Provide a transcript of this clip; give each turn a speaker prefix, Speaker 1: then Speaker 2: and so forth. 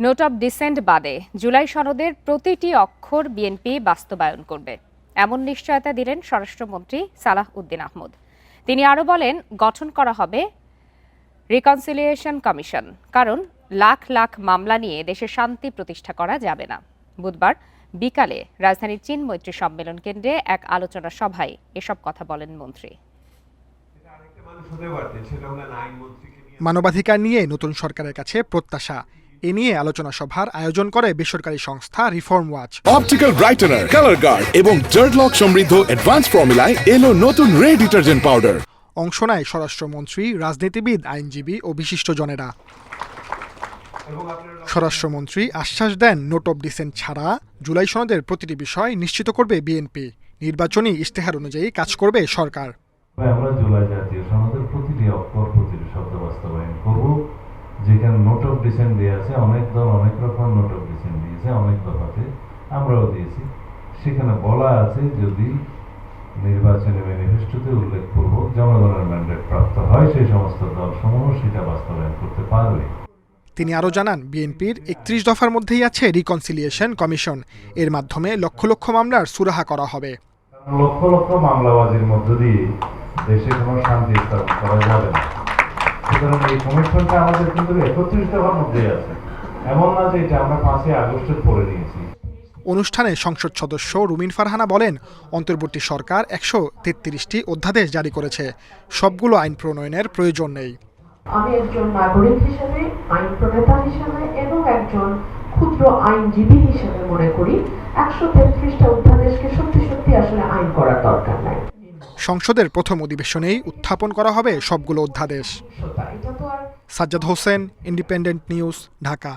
Speaker 1: Note of dissent বাদে জুলাই সনদের প্রতিটি অক্ষর বিএনপি বাস্তবায়ন করবে, এমন নিশ্চয়তা দিলেন স্বরাষ্ট্রমন্ত্রী সালাহ উদ্দিন আহমদ। তিনি আরও বলেন, গঠন করা হবে রিকনসিলিয়েশন কমিশন, কারণ লাখ লাখ মামলা নিয়ে দেশে শান্তি প্রতিষ্ঠা করা যাবে না। বুধবার বিকালে রাজধানীর চীন মৈত্রী সম্মেলন কেন্দ্রে এক আলোচনা সভায় এসব কথা বলেন মন্ত্রী।
Speaker 2: মানবাধিকার নিয়ে নতুন সরকারের কাছে প্রত্যাশা, এ নিয়ে আলোচনা সভার আয়োজন করে বেসরকারি সংস্থা reform watch.
Speaker 3: Optical brightener, colour guard এবং ডার্টলক সমৃদ্ধ অ্যাডভান্স ফর্মুলায় এলো নতুন রে ডিটারজেন্ট পাউডার।
Speaker 2: অংশ নেয় স্বরাষ্ট্রমন্ত্রী, রাজনীতিবিদ, আইনজীবী ও বিশিষ্টজনেরা। স্বরাষ্ট্রমন্ত্রী আশ্বাস দেন, নোট অব ডিসেন্ট ছাড়া জুলাই সনদের প্রতিটি বিষয় নিশ্চিত করবে বিএনপি। নির্বাচনী ইশতেহার অনুযায়ী কাজ করবে সরকার।
Speaker 4: আমরা জুলাই জাতীয় সনদের প্রতিটি অক্ষর, প্রতিটি শব্দ বাস্তবায়ন করব। যেখানে নোট অফ ডিসেন্ট দেওয়া আছে, অনেক দল অনেক রকম নোট অফ ডিসেন্ট দিয়েছে, অনেক দফাতে আমরাও দিয়েছি। সেখানে বলা আছে, যদি নির্বাচনী ম্যানিফেস্টোতে উল্লেখ করব জনগণের ম্যান্ডেট প্রাপ্ত হয়, সেই সমস্ত দলসমূহ সেটা বাস্তবায়ন করতে পারবে।
Speaker 2: তিনি আরও জানান, বিএনপির 31 দফার মধ্যেই আছে রিকনসিলিয়েশন কমিশন। এর মাধ্যমে লক্ষ লক্ষ মামলার সুরাহা করা হবে।
Speaker 4: লক্ষ লক্ষ মামলাবাজির মধ্য দিয়ে দেশে কোনো শান্তি স্থাপন করা যাবে না। সুতরাং এই কমিশনটা আমাদের কিন্তু 31 দফার মধ্যেই আছে, এমন না যে এটা আমরা 5 আগস্টের পরে নিয়েছি।
Speaker 2: অনুষ্ঠানে সংসদ সদস্য রুমিন ফারহানা বলেন, অন্তর্বর্তী সরকার 133টি অধ্যাদেশ জারি করেছে, সবগুলো আইন প্রণয়নের প্রয়োজন নেই।
Speaker 5: আমি একজন নাগরিক হিসেবে, আইন প্রণেতা হিসেবে এবং একজন ক্ষুদ্র আইনজীবী হিসেবে মনে করি 133টা অধ্যাদেশকে সত্যি সত্যি আসলে আইন করার দরকার নাই।
Speaker 2: সংসদের প্রথম অধিবেশনেই উত্থাপন করা হবে সবগুলো অধ্যাদেশ। Sajjad Hossain, independent news, Dhaka.